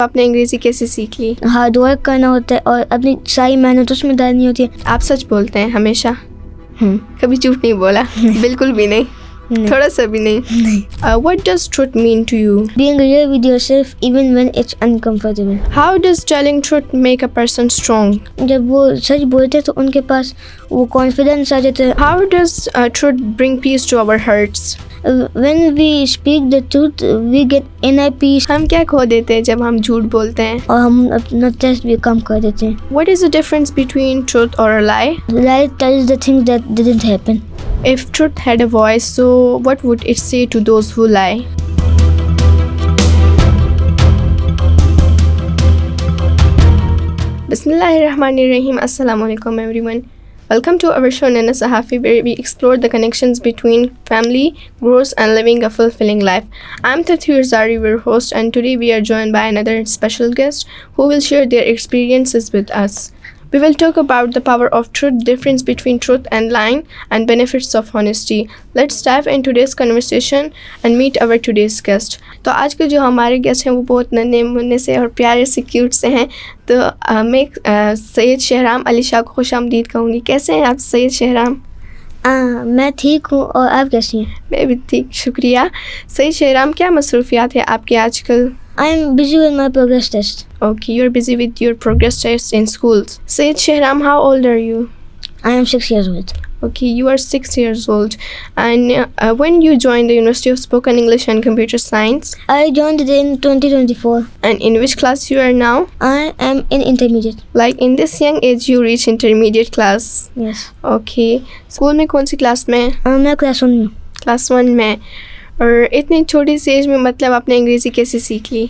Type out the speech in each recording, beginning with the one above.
आपने अंग्रेजी कैसे सीख ली? हार्ड वर्क करना होता है और अपनी सारी मेहनत उसमें डालनी होती है। आप सच बोलते हैं हमेशा? कभी झूठ नहीं बोला? बिल्कुल भी नहीं? थोड़ा सा भी नहीं? What does truth mean to you? Being real with yourself even when it's uncomfortable. How does telling truth make a person strong? जब वो सच बोलते हैं तो उनके पास वो कॉन्फिडेंस आ जाता है। How does truth bring peace to our hearts? When we speak the truth, we get inner peace. हम क्या खो देते हैं जब हम झूठ बोलते हैं? और हम अपना टेस्ट भी कम कर देते हैं। What is the difference between truth or a lie? Lie tells the things that didn't happen. If truth had a voice, so what would it say to those who lie? Bismillahirrahmanirrahim. Assalamu alaikum everyone. Welcome to our show Nana Sahafi, where we explore the connections between family, growth and living a fulfilling life. I'm Tathir Zari, your host, and today we are joined by another special guest who will share their experiences with us. We will talk about the power of truth, difference between truth and lying, and benefits of honesty. Let's dive into today's conversation and meet our today's guest. तो आज के जो हमारे guest हैं वो बहुत नन्हे मुन्ने से और प्यारे से क्यूट से हैं। तो मैं सैयद शहराम अली शाह को खुश आमदीद कहूँगी। कैसे हैं आप सैयद शहराम? मैं ठीक हूँ, और आप कैसी हैं? मैं भी ठीक, शुक्रिया। सैयद शहराम, क्या मसरूफियात है आपकी आजकल? I am busy with my progress test. Okay, you're busy with your progress tests in schools. Sayyid Shahram, how old are you? I am 6 years old. Okay, you are 6 years old. And when you joined the University of Spoken English and Computer Science? I joined it in 2024. And in which class you are now? I am in intermediate. Like in this young age you reach intermediate class? Yes. Okay. School में कौन सी class में? मैं class 1 में। Class 1 में। और इतनी छोटी सी as में मतलब आपने अंग्रेज़ी कैसे सीख ली?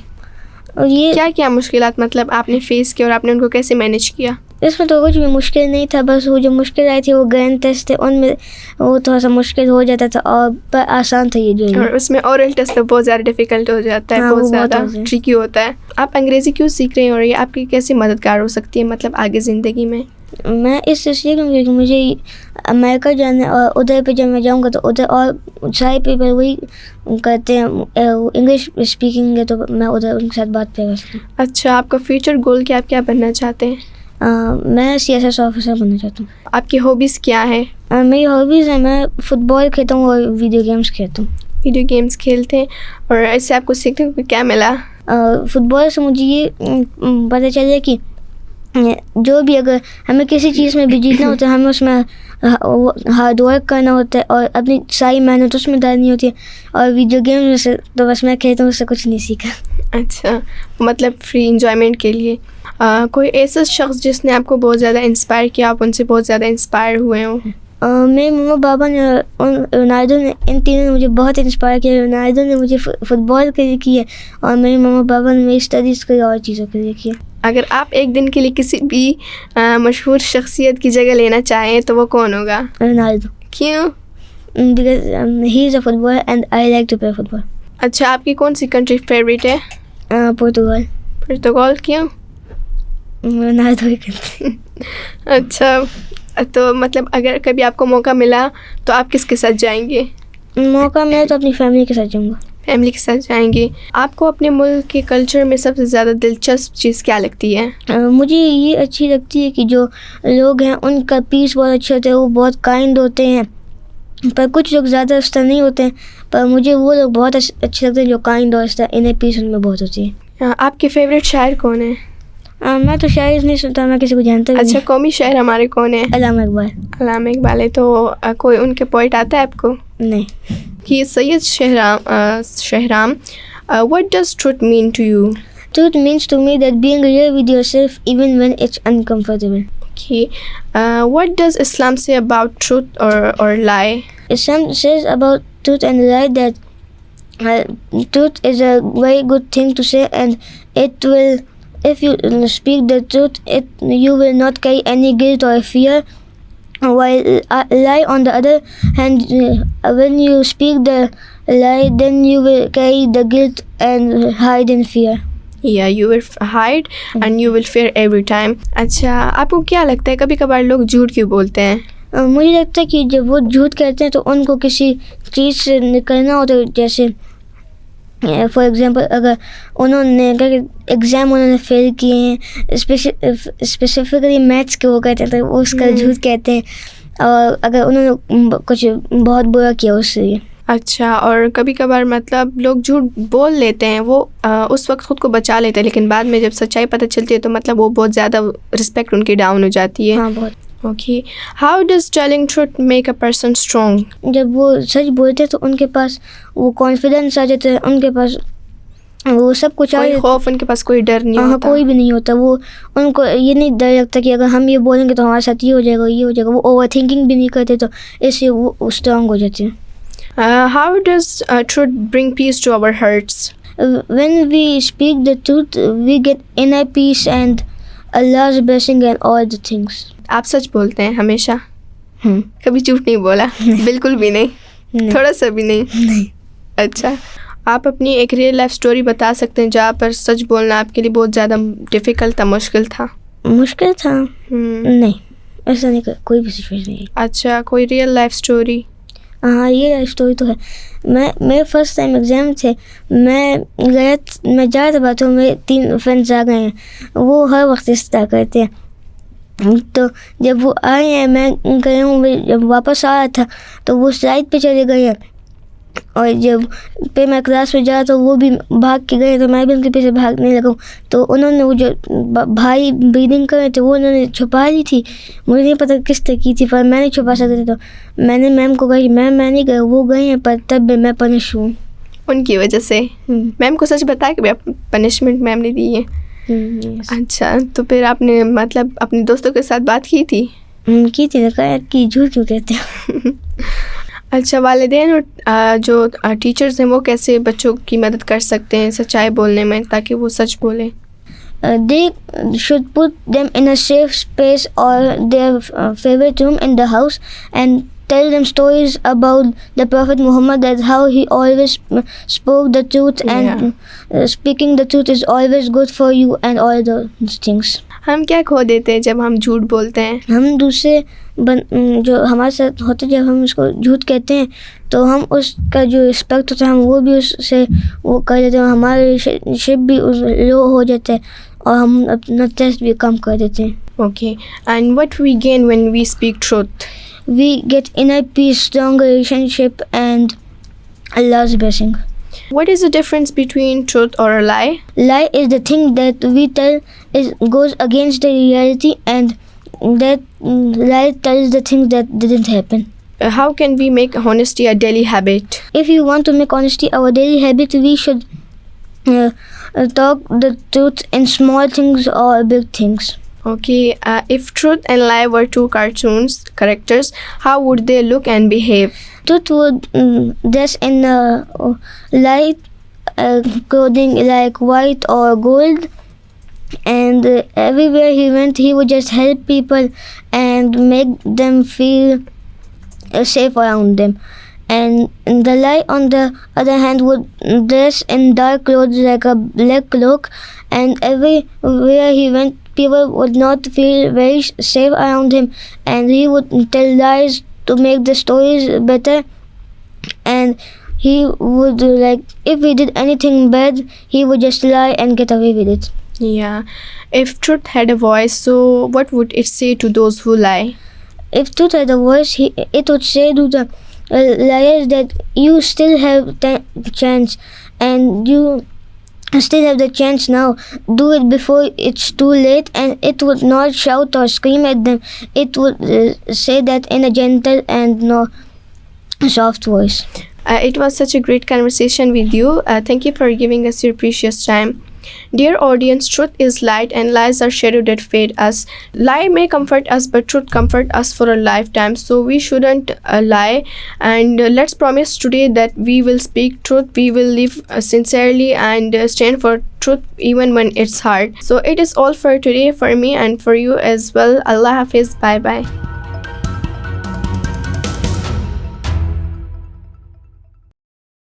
और ये क्या क्या मुश्किलात मतलब आपने फेस किया और आपने उनको कैसे मैनेज किया? इसमें तो कुछ भी मुश्किल नहीं था, बस वो जो मुश्किल आई थी वो ग्रैंड टेस्ट थे, उनमें वो थोड़ा सा मुश्किल हो जाता था और पर आसान था ये जो। और उसमें ओरल टेस्ट तो बहुत ज़्यादा डिफ़िकल्ट हो जाता है। हाँ, बहुत ज़्यादा ट्रिकी होता है। आप अंग्रेज़ी क्यों सीख रहे हैं और ये आपकी कैसे मददगार हो सकती है मतलब आगे ज़िंदगी में? मैं इससे सीख रहा हूँ क्योंकि मुझे अमेरिका जाना है और उधर पे जब मैं जाऊँगा तो उधर और सारे पेपर वही करते हैं, इंग्लिश स्पीकिंग है, तो मैं उधर उनके साथ बात कर सकता हूँ। अच्छा, आपका फ्यूचर गोल क्या, आप क्या बनना चाहते हैं? मैं CSS ऑफिसर बनना चाहता हूँ। आपकी हॉबीज़ क्या है? मेरी हॉबीज़ है, मैं फुटबॉल खेलता हूँ और वीडियो गेम्स खेलता हूँ। वीडियो गेम्स खेलते हैं। और ऐसे आपको सीखने को क्या मिला? फुटबॉल से मुझे ये पता चला कि जो भी अगर हमें किसी चीज़ में भी जीतना होता है, हमें उसमें हार्ड वर्क करना होता है और अपनी सारी मेहनत उसमें डालनी होती है। और वीडियो गेम में से तो बस मैं खेलता हूँ, उससे कुछ नहीं सीखा। अच्छा, मतलब फ्री इंजॉयमेंट के लिए। कोई ऐसा शख्स जिसने आपको बहुत ज़्यादा इंस्पायर किया, आप उनसे बहुत ज़्यादा इंस्पायर हुए हो? मेरे मम्मा पापा ने और रोनाल्डो ने, इन तीनों ने मुझे बहुत इंस्पायर किया। रोनाल्डो ने मुझे फुटबॉल के लिए किया और मेरे मम्मा पापा ने मेरी स्टडीज़ के और चीज़ों के लिए किया। अगर आप एक दिन के लिए किसी भी मशहूर शख्सियत की जगह लेना चाहें तो वो कौन होगा? रोनाल्डो। क्यों? Because he is a footballer and I like to play football. अच्छा, आपकी कौन सी कंट्री फेवरेट है? पुर्तगाल। पुर्तगाल क्यों? रोनाल्डो ही करते। अच्छा, तो मतलब अगर कभी आपको मौका मिला तो आप किसके साथ जाएंगे? मौका मिला तो अपनी फैमिली के साथ जाऊँगा। फैमिली के साथ जाएंगे। आपको अपने मुल्क के कल्चर में सबसे ज़्यादा दिलचस्प चीज़ क्या लगती है? मुझे ये अच्छी लगती है कि जो लोग हैं उनका पीस बहुत अच्छा होता है, वो बहुत काइंड होते हैं। पर कुछ लोग ज़्यादा इस तरह नहीं होते हैं, पर मुझे वो लोग बहुत अच्छे लगते हैं जो काइंड और इस तरह इन्हें पीस उनमें बहुत होती है। आपके फेवरेट शायर कौन है? मैं तो शायर नहीं सुनता, मैं किसी को जानता भी नहीं। अच्छा, कौमी शायर हमारे कौन है? अल्लामा इकबाल। अल्लामा इकबाल है। तो कोई उनके पोइट आता है आपको? नहीं। कि Syed Shahram, what does truth mean to you? Truth means to me that being real with yourself even when it's uncomfortable. Okay. What does Islam say about truth or lie? Islam says about truth and lie that truth is a very good thing to say, and it will, if you speak the truth, you will not carry any guilt or fear. While lie, on the other hand, when you speak the lie, then you will carry the guilt and hide in fear. Yeah, you will hide and you will fear every time. अच्छा, आपको क्या लगता है कभी कभार लोग झूठ क्यों बोलते हैं? मुझे लगता है कि जब वो झूठ कहते हैं तो उनको किसी चीज़ से निकलना होता है, जैसे फॉर एग्जांपल अगर उन्होंने एग्ज़ाम उन्होंने फेल किए हैं, स्पेसिफिकली मैथ्स के, वो कहते हैं तो वो उसका झूठ कहते हैं, और अगर उन्होंने कुछ बहुत बुरा किया उससे। अच्छा, और कभी कभार मतलब लोग झूठ बोल लेते हैं, वो उस वक्त खुद को बचा लेते हैं, लेकिन बाद में जब सच्चाई पता चलती है तो मतलब वो बहुत ज़्यादा रिस्पेक्ट उनकी डाउन हो जाती है। हाँ, बहुत। Okay, how does telling truth make a person strong? जब वो सच बोलते हैं तो उनके पास वो कॉन्फिडेंस आ जाता है, उनके पास वो सब कुछ आ कोई जाता खौफ, उनके पास कोई डर नहीं है। हाँ, होता। कोई भी नहीं होता। वो उनको ये नहीं डर लगता कि अगर हम ये बोलेंगे तो हमारे साथ ये हो जाएगा, ये हो जाएगा। वो ओवर थिंकिंग भी नहीं करते, तो इससे वो स्ट्रांग हो जाते हैं। How does truth bring peace to our hearts? When we speak the truth, we get inner peace and Allah's blessing and all the things. आप सच बोलते हैं हमेशा? हम्म। कभी झूठ नहीं बोला? बिल्कुल भी नहीं? नहीं। थोड़ा सा भी नहीं? नहीं। अच्छा, आप अपनी एक रियल लाइफ स्टोरी बता सकते हैं जहाँ पर सच बोलना आपके लिए बहुत ज़्यादा डिफ़िकल्ट था, मुश्किल था? मुश्किल था? नहीं, ऐसा नहीं, कोई भी सिचुएशन नहीं। अच्छा, कोई रियल लाइफ स्टोरी? हाँ, ये स्टोरी तो है। मेरे फर्स्ट टाइम एग्ज़ाम थे, मैं जा रहा था तो मेरे 3 फ्रेंड्स आ गए हैं। वो हर वक्त इस तरह करते हैं। तो जब वो आए हैं, मैं गया हूँ, जब वापस आ रहा था तो वो साइड पे चले गए हैं, और जब पे मैं क्लास में जा तो वो भी भाग के गए, तो मैं भी उनके पीछे भागने लगा हूँ। तो उन्होंने वो जो भाई ब्रीदिंग कर रहे थे वो उन्होंने छुपा ली थी। मुझे नहीं पता किस तरह की थी, पर मैं नहीं छुपा सकती, तो मैंने मैम को कहा मैम मैं नहीं गया, वो गए हैं, पर तब भी मैं पनिश हूँ उनकी वजह से। मैम को सच बताया कि पनिशमेंट मैम ने दी है? अच्छा, तो फिर आपने मतलब अपने दोस्तों के साथ बात की थी? की थी, कहा कि झूठ क्यों कहते हैं। अच्छा, वालिदैन और जो टीचर्स हैं वो कैसे बच्चों की मदद कर सकते हैं सच्चाई बोलने में ताकि वो सच बोलें? They should put them in a safe space or their favorite room in the house and tell them stories about the Prophet Muhammad, that how he always spoke the truth, and speaking the truth is always good for you and all those things. हम क्या खो देते हैं जब हम झूठ बोलते हैं? हम दूसरे जो हमारे साथ होते, जब हम उसको झूठ कहते हैं तो हम उसका जो रिस्पेक्ट होता है हम वो भी उससे वो कर देते हैं, हमारा रिलेशनशिप भी लो हो जाता है और हम अपना ट्रस्ट भी कम कर देते हैं. Okay, and what we gain when we speak truth? We get inner peace, stronger relationship and Allah's blessing. What is the difference between truth or a lie? Lie is the thing that we tell goes against the reality, and that lie tells the things that didn't happen. How can we make honesty a daily habit? If you want to make honesty our daily habit, we should talk the truth in small things or big things. Okay, if truth and lie were two cartoons characters, how would they look and behave? Truth would dress in light clothing like white or gold, and everywhere he went he would just help people and make them feel safe around them. And the lie on the other hand would dress in dark clothes like a black cloak, and everywhere he went people would not feel very safe around him, and he would tell lies to make the stories better, and he would if he did anything bad he would just lie and get away with it. Yeah, if truth had a voice, so what would it say to those who lie? If truth had a voice, it would say to the liars that you still have chance, and you still have the chance now. Do it before it's too late. And it would not shout or scream at them. It would say that in a gentle and soft voice. It was such a great conversation with you. Thank you for giving us your precious time. Dear audience, truth is light and lies are shadow that fade us. Lie may comfort us, but truth comfort us for a lifetime. So we shouldn't lie, and let's promise today that we will speak truth, we will live sincerely and stand for truth even when it's hard. So it is all for today for me and for you as well. Allah Hafiz. Bye bye.